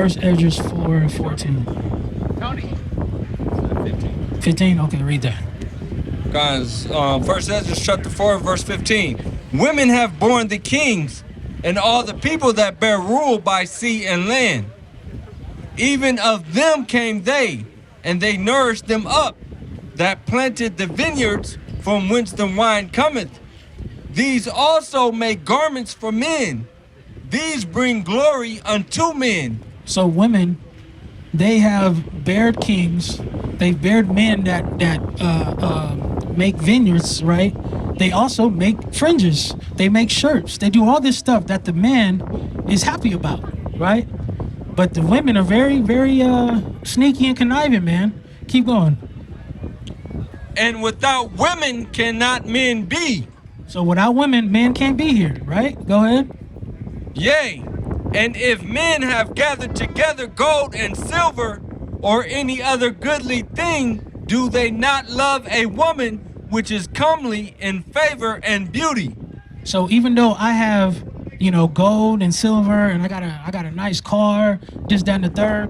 First Edras 4:14. 15? Okay, read that. Guys, First Ezra chapter 4, verse 15. Women have borne the kings and all the people that bear rule by sea and land. Even of them came they, and they nourished them up, that planted the vineyards from whence the wine cometh. These also make garments for men. These bring glory unto men. So women, they have bared kings. They've bared men that make vineyards, right? They also make fringes. They make shirts. They do all this stuff that the man is happy about, right? But the women are very, very sneaky and conniving, man. Keep going. And without women cannot men be. So without women, men can't be here, right? Go ahead. Yea, and if men have gathered together gold and silver, or any other goodly thing, do they not love a woman which is comely in favor and beauty? So even though I have, gold and silver, and I got a nice car, this, that, and the third,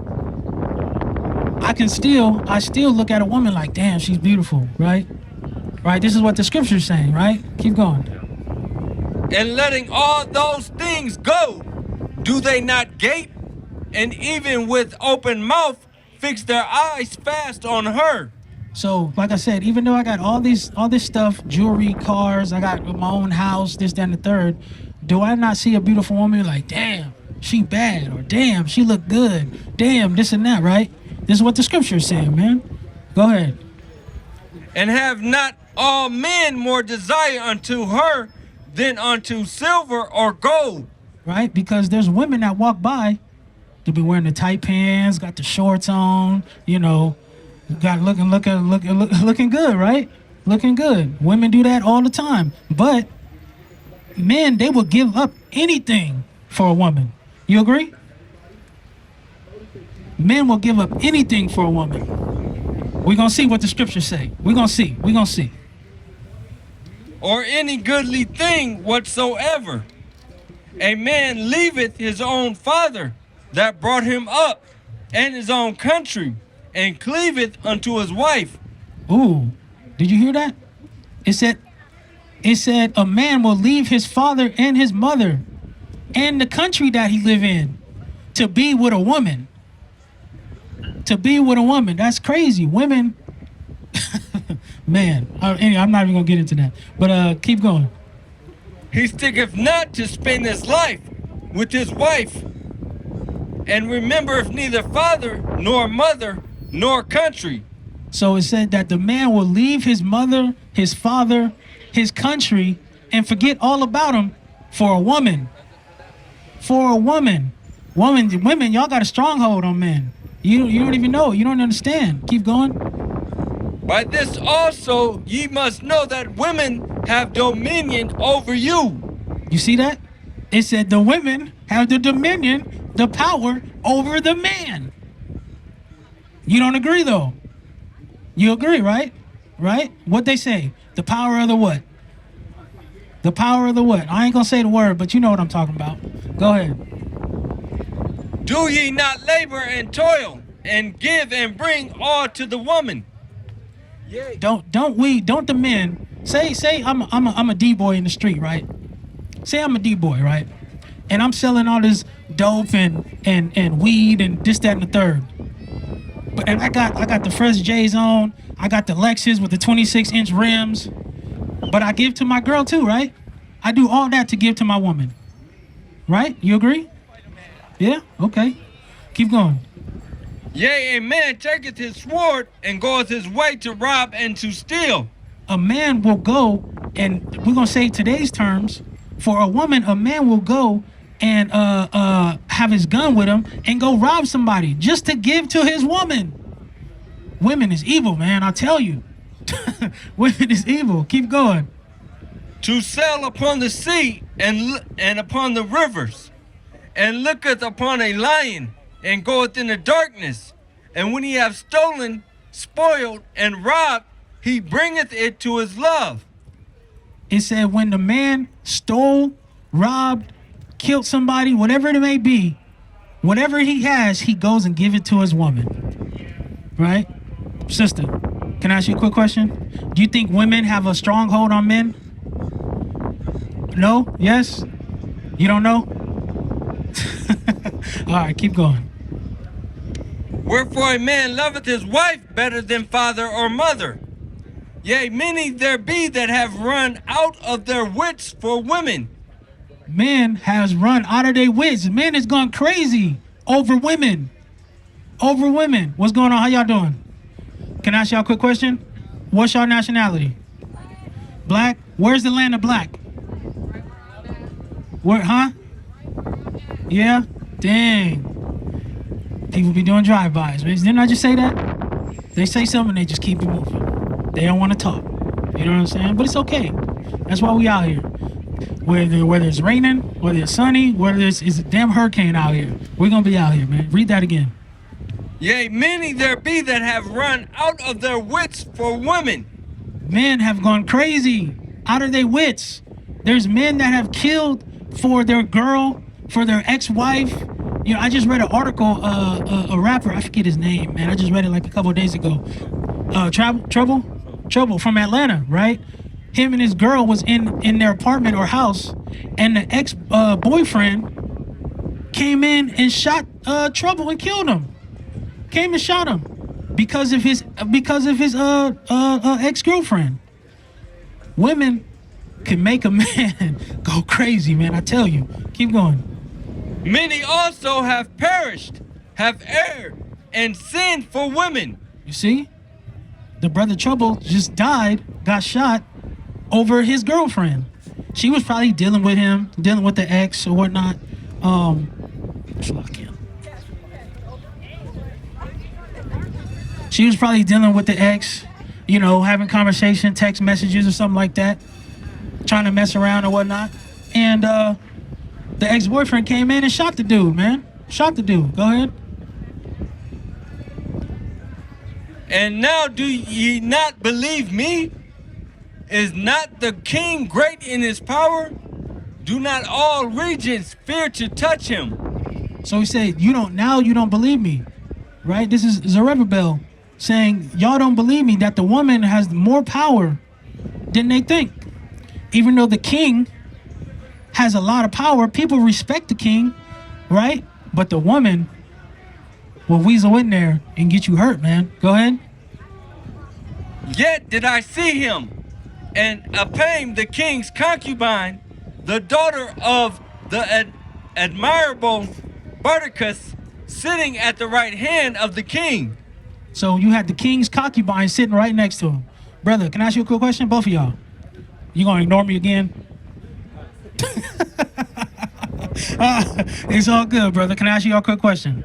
I still look at a woman like, damn, she's beautiful, right? Right. This is what the scripture's saying, right? Keep going. And letting all those things go, do they not gape, and even with open mouth fix their eyes fast on her? So, like I said, even though I got all this stuff, jewelry, cars, I got my own house, this, that, and the third, do I not see a beautiful woman like, damn, she bad, or damn, she look good, damn, this and that, right? This is what the scripture is saying, man. Go ahead. And have not all men more desire unto her than unto silver or gold? Right? Because there's women that walk by, they be wearing the tight pants, got the shorts on, got looking good, right? Looking good. Women do that all the time. But men, they will give up anything for a woman. You agree? Men will give up anything for a woman. We're going to see what the scriptures say. We're going to see. Or any goodly thing whatsoever. A man leaveth his own father that brought him up, and his own country, and cleaveth unto his wife. Ooh, did you hear that? It said a man will leave his father and his mother and the country that he live in to be with a woman. To be with a woman. That's crazy. Women, man. Anyway, I'm not even going to get into that. But keep going. He sticketh not to spend his life with his wife, and remembereth neither father, nor mother, nor country. So it said that the man will leave his mother, his father, his country, and forget all about him for a woman. For a woman. Women, y'all got a stronghold on men. You don't even know. You don't understand. Keep going. By this also ye must know that women have dominion over you. You see that? It said the women have the dominion, the power over the man. You don't agree though. You agree, right? Right? What they say? The power of the what? The power of the what? I ain't gonna say the word, but you know what I'm talking about. Go ahead. Do ye not labor and toil, and give and bring all to the woman? Yeah. Don't the men say I'm a D-boy in the street, right? Say I'm a D-boy, right? And I'm selling all this dope and weed and this, that, and the third. And I got the fresh J's on. I got the Lexus with the 26-inch rims. But I give to my girl too, right? I do all that to give to my woman. Right? You agree? Yeah? Okay. Keep going. Yea, a man taketh his sword and goeth his way to rob and to steal. A man will go, and we're going to say today's terms, for a woman, a man will go and have his gun with him and go rob somebody just to give to his woman. Women is evil, man, I'll tell you. Women is evil. Keep going. To sail upon the sea and upon the rivers, and looketh upon a lion, and goeth in the darkness. And when he hath stolen, spoiled, and robbed, he bringeth it to his love. It said when the man stole, robbed, killed somebody, whatever it may be, Whatever he has, he goes and give it to his woman. Right? Sister, can I ask you a quick question? Do you think women have a stronghold on men? No? Yes? You don't know? All right, keep going. Wherefore a man loveth his wife better than father or mother. Yea, many there be that have run out of their wits for women. Men has run out of their wits. Men is gone crazy over women. Over women. What's going on? How y'all doing? Can I ask y'all a quick question? What's your nationality? Black? Where's the land of black? Where, huh? Yeah? Dang. People be doing drive-bys. Didn't I just say that? They say something, they just keep it moving. They don't want to talk. You know what I'm saying? But it's okay. That's why we out here. Whether it's raining, whether it's sunny, whether it's a damn hurricane out here, we're going to be out here, man. Read that again. Yea, many there be that have run out of their wits for women. Men have gone crazy, out of their wits. There's men that have killed for their girl, for their ex-wife. You know, I just read an article, a rapper, I forget his name, man. I just read it like a couple of days ago. Trouble from Atlanta, right? Him and his girl was in their apartment or house, and the ex-boyfriend came in and shot Trouble and killed him. Came and shot him because of his ex-girlfriend. Women can make a man go crazy, man. I tell you. Keep going. Many also have perished, have erred, and sinned for women. You see? The brother Trouble just died, got shot over his girlfriend. She was probably dealing with him, dealing with the ex or whatnot. She was probably dealing with the ex, you know, having conversation, text messages or something like that, trying to mess around or whatnot. And the ex-boyfriend came in and shot the dude, man. Shot the dude. Go ahead. And now do ye not believe me? Is not the king great in his power? Do not all regions fear to touch him? So he said, you don't believe me, right? This is Zerubbabel saying, y'all don't believe me that the woman has more power than they think. Even though the king has a lot of power, people respect the king, right? But the woman will weasel in there and get you hurt, man. Go ahead. Yet did I see him, and Apam the king's concubine, the daughter of the admirable Bardicus, sitting at the right hand of the king. So you had the king's concubine sitting right next to him. Brother, can I ask you a quick question? Both of y'all. You gonna ignore me again? It's all good, brother. Can I ask you a quick question?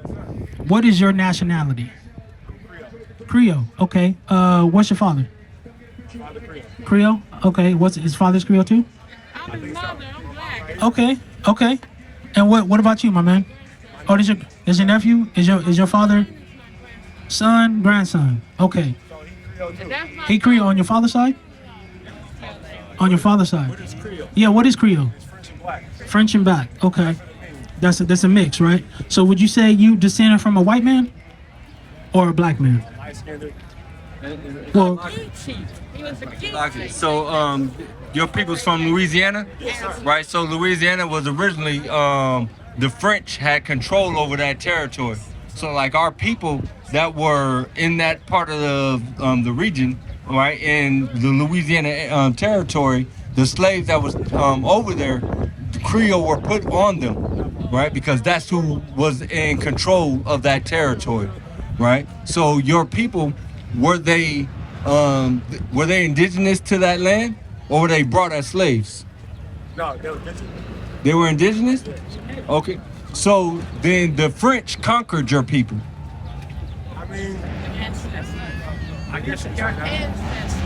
What is your nationality? Creole. Okay. What's your father? Creole. Okay. What's his father's Creole too? I'm his mother. I'm black. Okay. Okay. And what about you, my man? Oh, is your nephew? Is your father son, grandson? Okay. He Creole on your father's side? On your father's side? What is Creole? Yeah, what is Creole? It's French and black. French and black. Okay. That's a mix, right? So would you say you descended from a white man or a black man? High standard. Well, He was the king. So your people's from Louisiana? Yes, sir. Right, so Louisiana was originally, the French had control over that territory. So like our people that were in that part of the region, right, in the Louisiana territory, the slaves that was over there, the Creole were put on them, right, because that's who was in control of that territory, right? So your people, were they indigenous to that land, or were they brought as slaves? No, they were mentioned. They were indigenous? Okay. So then the French conquered your people. I mean, I guess you can say that.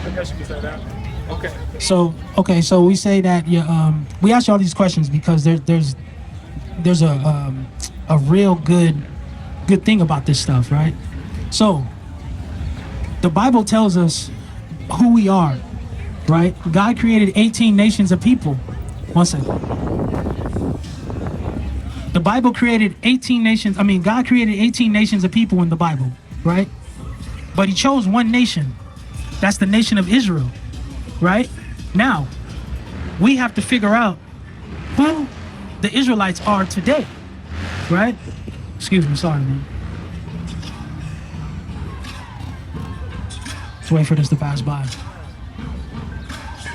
I guess you can say that. Okay. so we say that we ask you all these questions because there's a real good thing about this stuff, right? So the Bible tells us who we are, right? God created 18 nations of people. One second. The Bible created 18 nations. I mean, God created 18 nations of people in the Bible, right? But he chose one nation. That's the nation of Israel, right? Now, we have to figure out who the Israelites are today, right? Excuse me, sorry, man. Let's wait for this to pass by.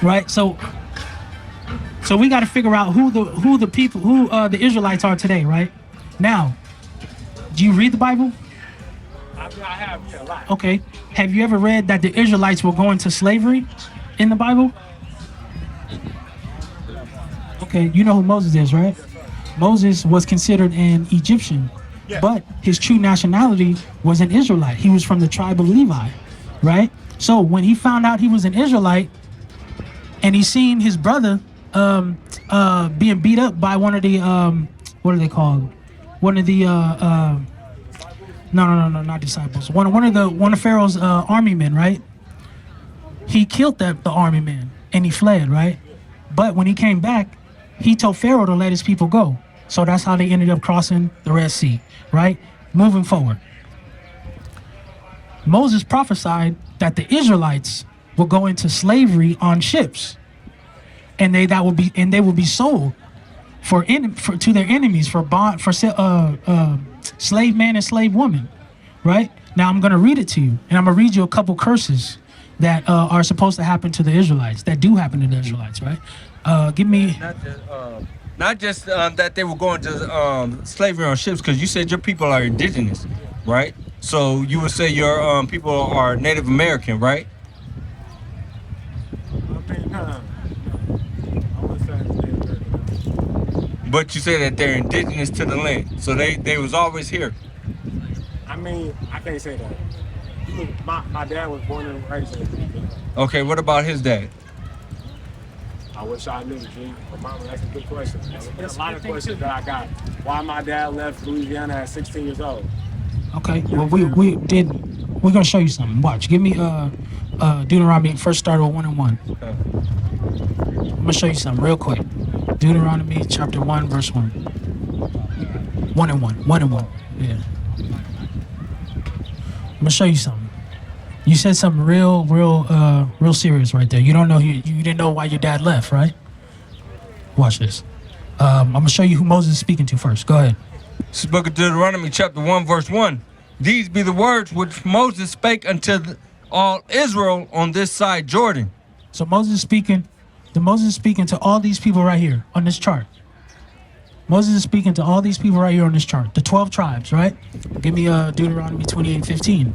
Right, so we got to figure out who the Israelites are today, right? Now, do you read the Bible? I have, yeah, a lot. Okay. Have you ever read that the Israelites will go into slavery in the Bible? Okay, you know who Moses is, right? Moses was considered an Egyptian, but his true nationality was an Israelite. He was from the tribe of Levi, right? So when he found out he was an Israelite and he seen his brother being beat up by one of the what are they called? One of the no, not disciples. One of Pharaoh's army men, right? He killed the army man and he fled, right? But when he came back, he told Pharaoh to let his people go. So that's how they ended up crossing the Red Sea, right? Moving forward. Moses prophesied that the Israelites will go into slavery on ships, and they will be sold to their enemies for slave man and slave woman, right? Now I'm going to read it to you, and I'm going to read you a couple curses that are supposed to happen to the Israelites, that do happen to the Israelites, right? Give me... Not just that they were going to slavery on ships, because you said your people are indigenous, right? So you would say your people are Native American, right? But you say that they're indigenous to the land, so they was always here. I mean, I can't say that. My dad was born and raised here. Okay, what about his dad? I wish I knew, G. But Mama, that's a good question. There's a lot of questions that I got. Why my dad left Louisiana at 16 years old. Okay, well, we're gonna show you something. Watch, give me Deuteronomy. First start with 1 and 1. Okay. I'm gonna show you something real quick. Deuteronomy chapter 1, verse 1. 1 and 1. 1 and 1. Yeah. I'm gonna show you something. You said something real serious right there. You don't know you didn't know why your dad left, right? Watch this. I'm gonna show you who Moses is speaking to first. Go ahead. This is Book of Deuteronomy, chapter 1, verse 1. These be the words which Moses spake unto all Israel on this side Jordan. So Moses is speaking to all these people right here on this chart. Moses is speaking to all these people right here on this chart. The 12 tribes, right? Give me Deuteronomy 28:15.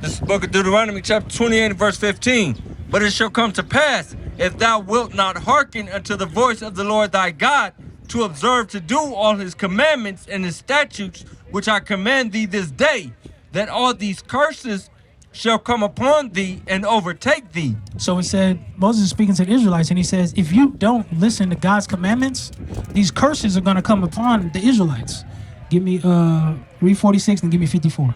This is Book of Deuteronomy, chapter 28, verse 15. But it shall come to pass, if thou wilt not hearken unto the voice of the Lord thy God, to observe to do all his commandments and his statutes, which I command thee this day, that all these curses shall come upon thee and overtake thee. So it said, Moses is speaking to the Israelites, and he says, if you don't listen to God's commandments, these curses are going to come upon the Israelites. Give me, read 46 and give me 54.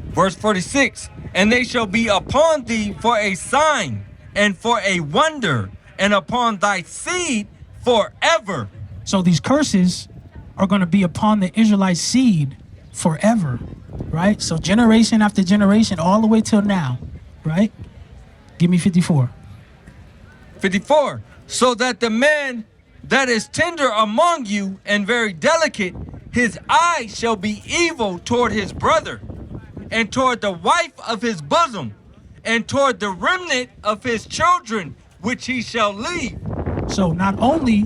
Verse 46, and they shall be upon thee for a sign and for a wonder, and upon thy seed forever. So these curses are going to be upon the Israelite seed forever, right? So generation after generation, all the way till now, right? Give me 54. 54, so that the man that is tender among you and very delicate, his eye shall be evil toward his brother, and toward the wife of his bosom, and toward the remnant of his children, which he shall leave. So not only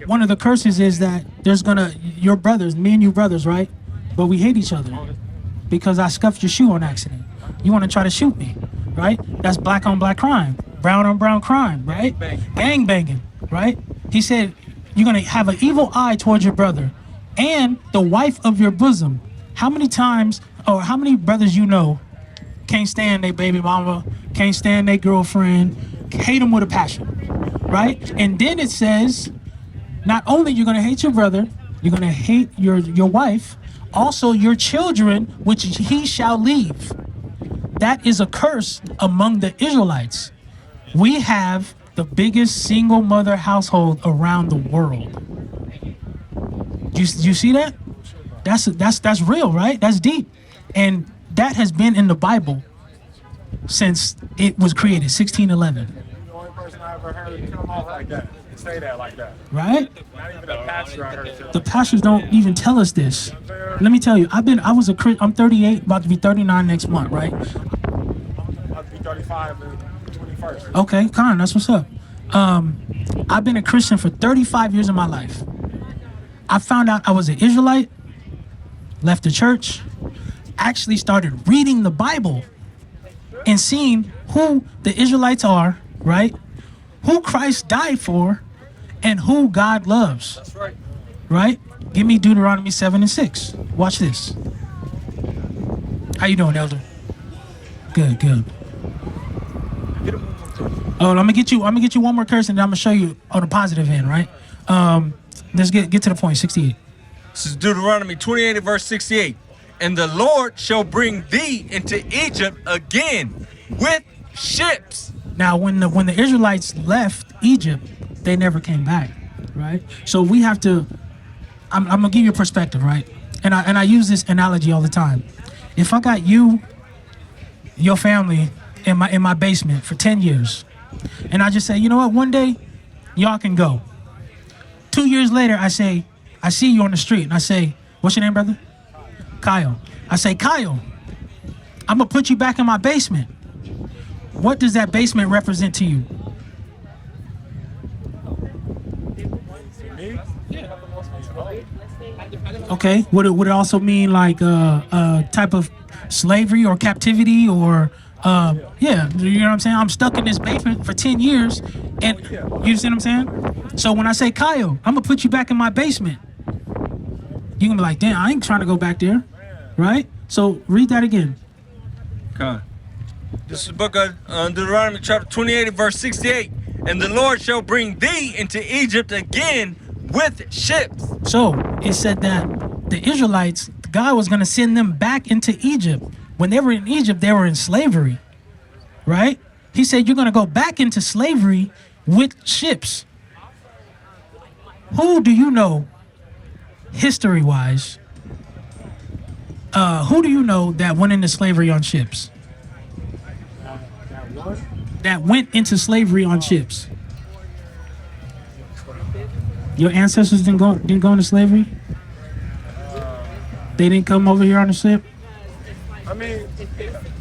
one of the curses is that there's your brothers, me and you brothers, right? But we hate each other because I scuffed your shoe on accident. You want to try to shoot me, right? That's black on black crime, brown on brown crime, right? Gang banging, right? He said, you're going to have an evil eye towards your brother and the wife of your bosom. How many times, or how many brothers you know can't stand their baby mama, can't stand their girlfriend, hate them with a passion, right? And then it says, not only you're going to hate your brother, you're going to hate your wife, also your children, which he shall leave. That is a curse among the Israelites. We have the biggest single mother household around the world. You see that? That's real, right? That's deep. And that has been in the Bible since it was created, 1611. The only person I ever heard come off like that, say that like that. Right? Not even a pastor I heard. The pastors don't even tell us this. Let me tell you, I'm 38, about to be 39 next month, right? I'm about to be 35 and 21st. Okay, Con, that's what's up. I've been a Christian for 35 years of my life. I found out I was an Israelite, left the church, actually started reading the Bible and seeing who the Israelites are, right? Who Christ died for and who God loves. That's right. Right? Give me Deuteronomy 7 and 6. Watch this. How you doing, Elder? Good, good. Oh, I'm gonna get you one more curse and then I'm gonna show you on the positive end, right? Let's get to the point, 68. This is Deuteronomy 28 and verse 68. And the Lord shall bring thee into Egypt again with ships. Now, when the Israelites left Egypt, they never came back, right? So we have to. I'm gonna give you a perspective, right? And I use this analogy all the time. If I got you, your family, in my basement for 10 years, and I just say, you know what, one day, y'all can go. 2 years later, I see you on the street, and I say, what's your name, brother? Kyle. I say, Kyle, I'm gonna put you back in my basement. What does that basement represent to you? Okay. Would it also mean like a type of slavery or captivity or yeah, you know what I'm saying? I'm stuck in this basement for 10 years and you see what I'm saying? So when I say, Kyle, I'm gonna put you back in my basement, you're gonna be like, damn, I ain't trying to go back there, right? So read that again. Okay. This is the book of Deuteronomy chapter 28 verse 68. And the Lord shall bring thee into Egypt again with ships. So it said that the Israelites, God was going to send them back into Egypt. When they were in Egypt, they were in slavery, right? He said, you're going to go back into slavery with ships. Who do you know, history-wise, who do you know that went into slavery on ships? That went into slavery on ships. Your ancestors didn't go into slavery? They didn't come over here on a ship? I mean,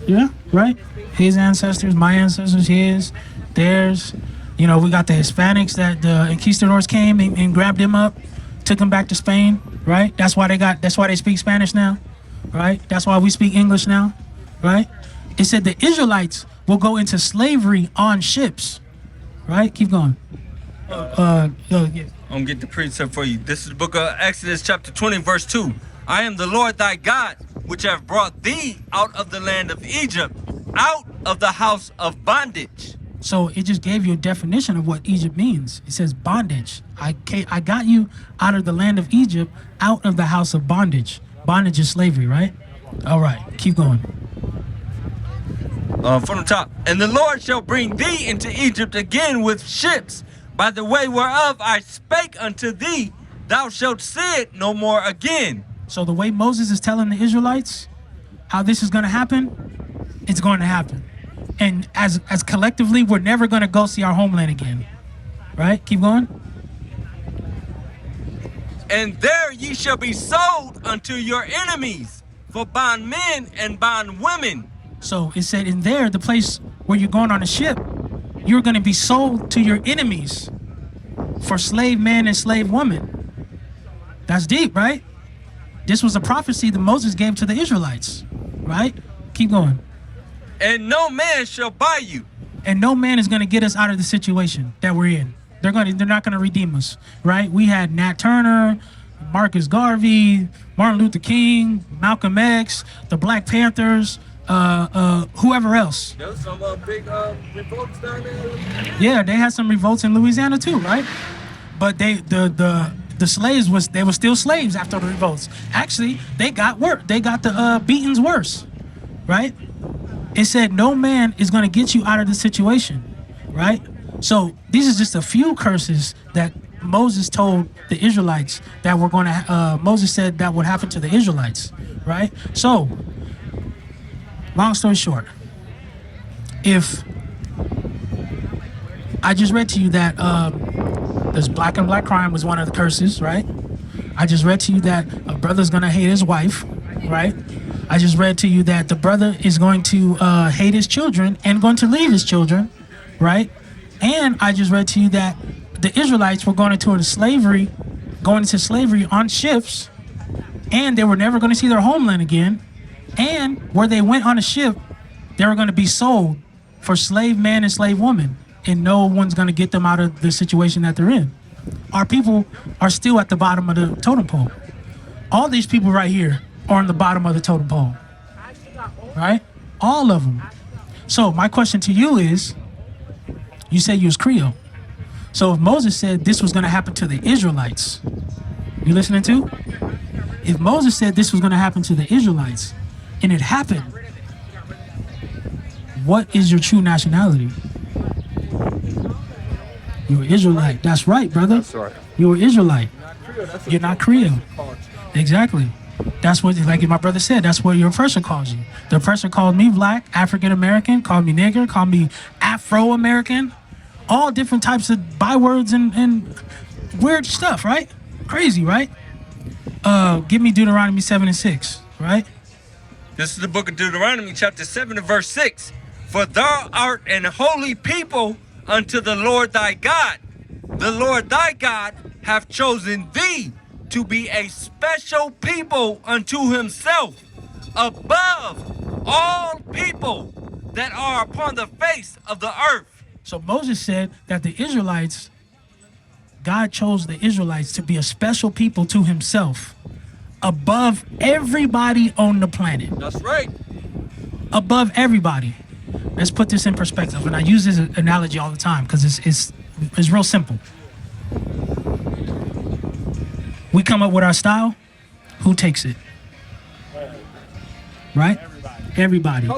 yeah, right? His ancestors, my ancestors, his, theirs. You know, we got the Hispanics that the conquistadors came and grabbed them up, took them back to Spain, right? That's why they speak Spanish now, right? That's why we speak English now, right? It said the Israelites will go into slavery on ships, right? Keep going. Yeah. I'm gonna get the precept for you. This is the book of Exodus chapter 20 verse 2. I am the Lord thy God, which have brought thee out of the land of Egypt, out of the house of bondage. So it just gave you a definition of what Egypt means. It says bondage. I got you out of the land of Egypt, out of the house of bondage. Bondage is slavery, right? All right, keep going. From the top. And the Lord shall bring thee into Egypt again with ships, by the way whereof I spake unto thee, thou shalt see it no more again. So the way Moses is telling the Israelites how this is going to happen, it's going to happen. And as collectively, we're never going to go see our homeland again. Right? Keep going. And there ye shall be sold unto your enemies for bondmen and bondwomen. So it said in there, the place where you're going on a ship, you're going to be sold to your enemies for slave man and slave woman. That's deep, right? This was a prophecy that Moses gave to the Israelites, right? Keep going. And no man shall buy you. And no man is going to get us out of the situation that we're in. They're not going to redeem us, right? We had Nat Turner, Marcus Garvey, Martin Luther King, Malcolm X, the Black Panthers, whoever else. There was some big revolts down there. Yeah, they had some revolts in Louisiana too, right? But the slaves were still slaves after the revolts. Actually, they got worse. They got the beatings worse, right? It said no man is going to get you out of the situation, right? So these are just a few curses that Moses told the Israelites that we're going to. Moses said that would happen to the Israelites, right? So, long story short, if I just read to you that there's black and black crime was one of the curses, right? I just read to you that a brother's gonna hate his wife, right? I just read to you that the brother is going to hate his children and going to leave his children, right? And I just read to you that the Israelites were going into slavery on ships, and they were never going to see their homeland again. And where they went on a ship, they were going to be sold for slave man and slave woman, and no one's going to get them out of the situation that they're in. Our people are still at the bottom of the totem pole. All these people right here are on the bottom of the totem pole, right? All of them. So my question to you is, you said you was Creole. So if Moses said this was going to happen to the Israelites, you listening to? If Moses said this was going to happen to the Israelites, and it happened, what is your true nationality? You're an Israelite. That's right, brother. That's right. You're an Israelite. You're not Creole. Exactly. That's what, like my brother said, that's what your oppressor calls you. The oppressor called me black, African American, called me nigger, called me Afro American, all different types of bywords and weird stuff, right? Crazy, right? Give me Deuteronomy 7:6, right? This is the book of Deuteronomy, chapter 7 and verse 6. For thou art an holy people unto the Lord thy God. The Lord thy God hath chosen thee to be a special people unto himself, above all people that are upon the face of the earth. So Moses said that the Israelites, God chose the Israelites to be a special people to himself, above everybody on the planet. That's right. Above everybody. Let's put this in perspective, and I use this analogy all the time because it's real simple. We come up with our style, who takes it? Right? Everybody.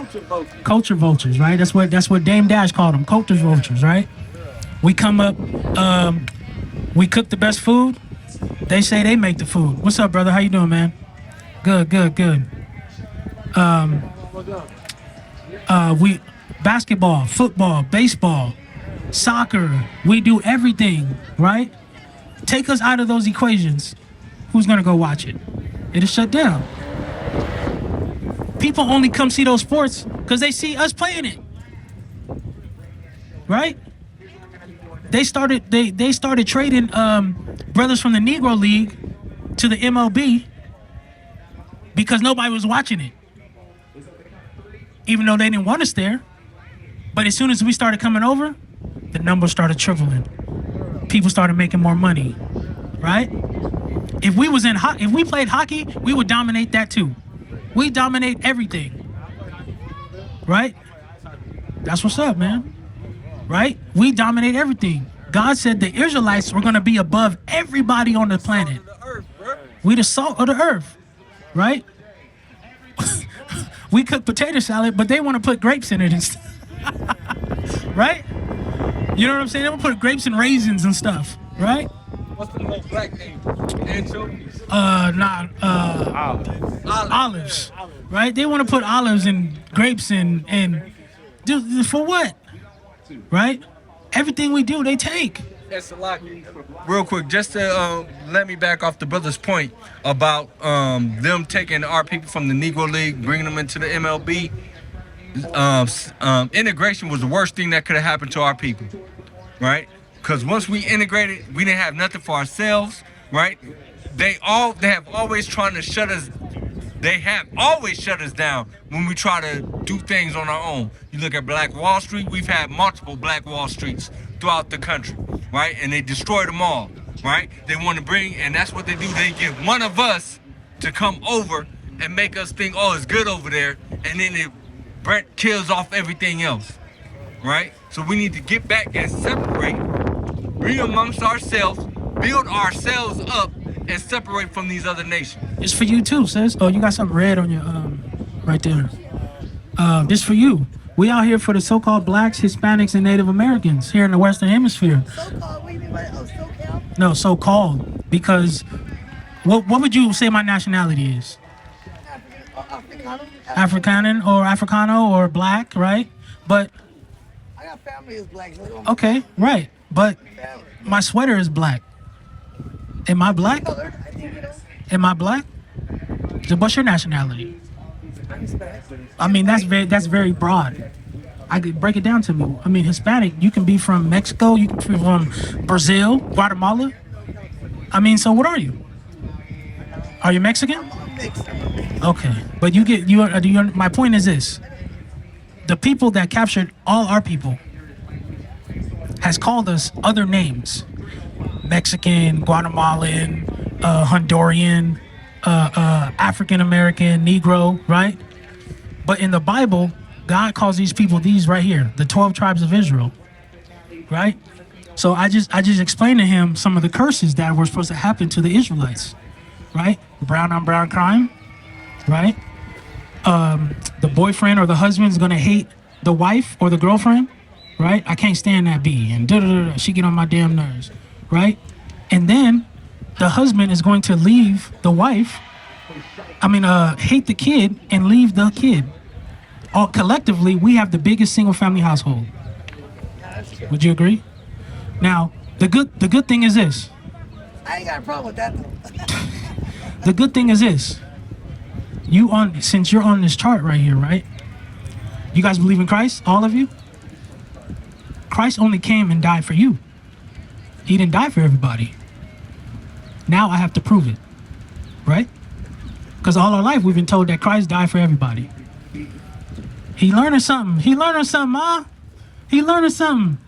Culture vultures, right? That's what Dame Dash called them, culture vultures, right? We come up, we cook the best food. They say they make the food. What's up, brother? How you doing, man? Good. We basketball, football, baseball, soccer, we do everything, right? Take us out of those equations. Who's gonna go watch it? It'll shut down. People only come see those sports because they see us playing it, right? They started trading brothers from the Negro League to the MLB because nobody was watching it, even though they didn't want us there. But as soon as we started coming over, the numbers started tripling. People started making more money, right? If we played hockey, we would dominate that too. We dominate everything, right? That's what's up, man. Right? We dominate everything. God said the Israelites were going to be above everybody on the planet. We the salt of the earth, right? We cook potato salad, but they want to put grapes in it instead. Right? You know what I'm saying? They want to put grapes and raisins and stuff, right? What's the little black name? Anchovies? Olives. Right? They want to put olives and grapes and dude, for what? Right? Everything we do, they take. Real quick, just to let me back off the brother's point about them taking our people from the Negro League, bringing them into the MLB. Integration was the worst thing that could have happened to our people, right? Because once we integrated, we didn't have nothing for ourselves, right? They have always trying to shut us. They have always shut us down when we try to do things on our own. You look at Black Wall Street, we've had multiple Black Wall Streets throughout the country, right? And they destroyed them all, right? They want to bring, and that's what they do. They get one of us to come over and make us think, oh, it's good over there, and then it kills off everything else, right? So we need to get back and separate, be amongst ourselves, build ourselves up, and separate from these other nations. It's for you too, sis. Oh, you got something red on your right there. This for you. We out here for the so-called blacks, Hispanics, and Native Americans here in the Western Hemisphere. So-called, what do you mean by, oh, SoCal? No, so-called. Because what would you say my nationality is? African or Africano or black, right? But I got family is black. So okay, right. But my sweater is black. Am I black? Am I black? So what's your nationality? I mean, that's very broad. I could break it down to me. I mean, Hispanic, you can be from Mexico, you can be from Brazil, Guatemala. I mean, so what are you? Are you Mexican? Okay, but my point is this. The people that captured all our people has called us other names. Mexican, Guatemalan, Honduran, African American, Negro, right? But in the Bible, God calls these people these right here, the 12 tribes of Israel, right? So I just explained to him some of the curses that were supposed to happen to the Israelites, right? Brown on brown crime, right? The boyfriend or the husband is gonna hate the wife or the girlfriend, right? I can't stand that B, and she get on my damn nerves, right? And then the husband is going to leave the wife, hate the kid and leave the kid. All collectively, we have the biggest single family household. Would you agree? Now, the good thing is this. I ain't got a problem with that though. The good thing is this. Since you're on this chart right here, right? You guys believe in Christ, all of you? Christ only came and died for you. He didn't die for everybody. Now I have to prove it, right? Because all our life we've been told that Christ died for everybody. He learning something. He learning something, huh? He learning something.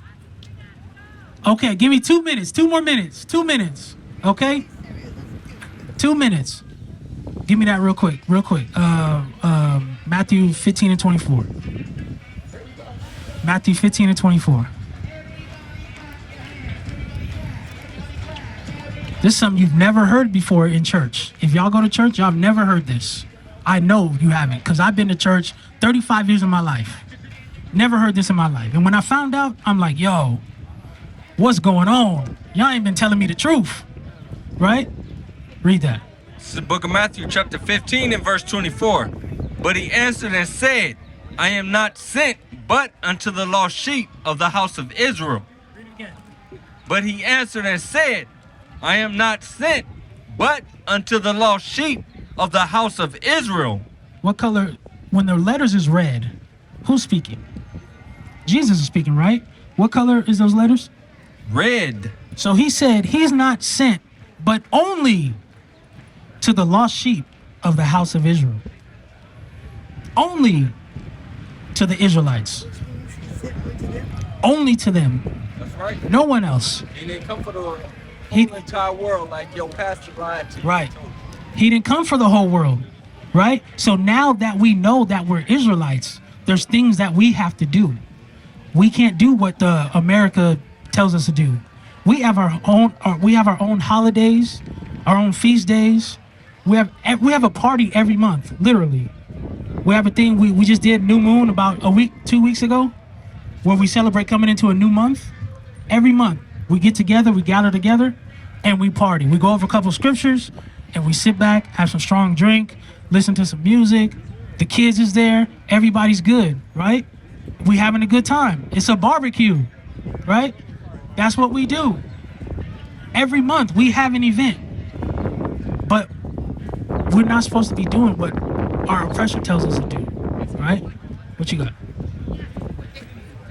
Okay, give me 2 minutes. 2 more minutes. 2 minutes. Okay? 2 minutes. Give me that real quick. Matthew 15 and 24. Matthew 15 and 24. This is something you've never heard before in church. If y'all go to church, y'all have never heard this. I know you haven't, because I've been to church 35 years of my life. Never heard this in my life. And when I found out, I'm like, yo, what's going on? Y'all ain't been telling me the truth, right? Read that. This is the book of Matthew, chapter 15 and verse 24. But he answered and said, I am not sent but unto the lost sheep of the house of Israel. Read it again. But he answered and said, I am not sent but unto the lost sheep of the house of Israel. What color, when the letters is red, who's speaking? Jesus is speaking, right? What color is those letters? Red. So he said he's not sent, but only to the lost sheep of the house of Israel. Only to the Israelites. Only to them. That's right. No one else. He didn't come for the whole He- entire world like your pastor lied to you. Right. He didn't come for the whole world, right? So now that we know that we're Israelites, there's things that we have to do. We can't do what the America tells us to do. We have our own holidays, our own feast days. We have a party every month, literally. We have a thing we just did New Moon about 2 weeks ago, where we celebrate coming into a new month. Every month we get together, we gather together, and we party. We go over a couple scriptures, and we sit back, have some strong drink, listen to some music. The kids is there, everybody's good, right? We having a good time. It's a barbecue, right? That's what we do. Every month we have an event, but we're not supposed to be doing what our oppressor tells us to do, right? What you got?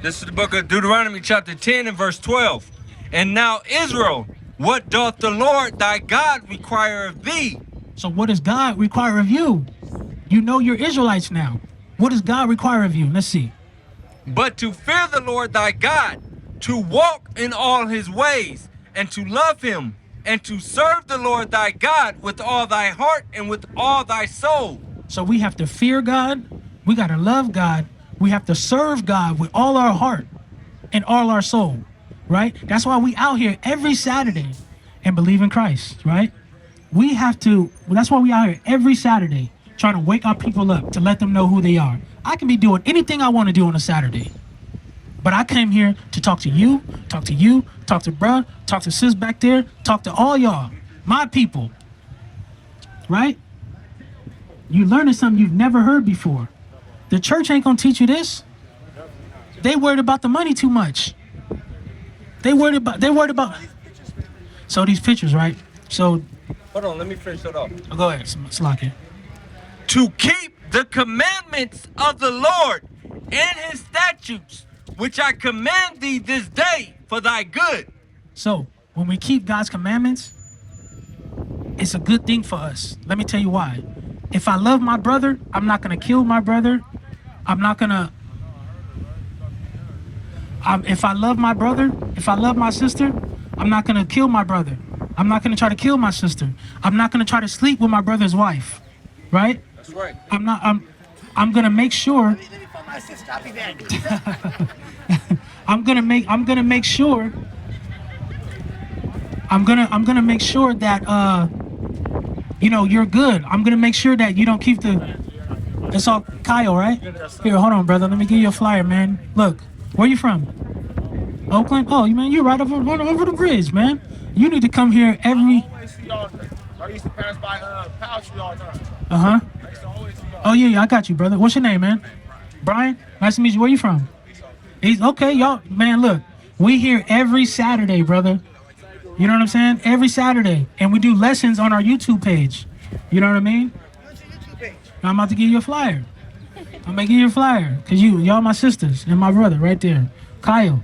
This is the book of Deuteronomy chapter 10 and verse 12. And now Israel, what doth the Lord thy God require of thee? So what does God require of you? You know you're Israelites now. What does God require of you? Let's see. But to fear the Lord thy God, to walk in all his ways, and to love him, and to serve the Lord thy God with all thy heart and with all thy soul. So we have to fear God. We got to love God. We have to serve God with all our heart and all our soul, right? That's why we out here every Saturday and believe in Christ, right? That's why we out here every Saturday trying to wake our people up to let them know who they are. I can be doing anything I want to do on a Saturday, But I came here to talk to you, talk to bruh, talk to sis back there, talk to all y'all, my people, right? You learning something you've never heard before. The church ain't gonna teach you this. They worried about the money too much. They worried about. So these pictures, right? So. Hold on, let me finish it off. Oh, go ahead, Slock it. To keep the commandments of the Lord and his statutes, which I command thee this day for thy good. So when we keep God's commandments, it's a good thing for us. Let me tell you why. If I love my brother, I'm not gonna kill my brother. I'm not gonna. If I love my brother, if I love my sister, I'm not gonna kill my brother. I'm not gonna try to kill my sister. I'm not gonna try to sleep with my brother's wife, right? That's right. I'm gonna make sure. Let me find my sister. I'll be back. I'm gonna make sure. I'm gonna make sure that you're good. I'm gonna make sure that you don't keep the. It's all Kyle, right? Here, hold on, brother. Let me give you a flyer, man. Look, where you from? Oakland? Oh, man, you're right over the bridge, man. You need to come here every. I always see y'all. I used to pass by Powell Street all the time. Uh-huh. I used to always see y'all. Oh yeah, I got you, brother. What's your name, man? Brian. Nice to meet you. Where you from? He's okay, y'all. Man, look, we here every Saturday, brother. You know what I'm saying? Every Saturday, and we do lessons on our YouTube page. You know what I mean? What's your YouTube page? I'm about to give you a flyer. I'm gonna give you a flyer because y'all my sisters and my brother right there, Kyle.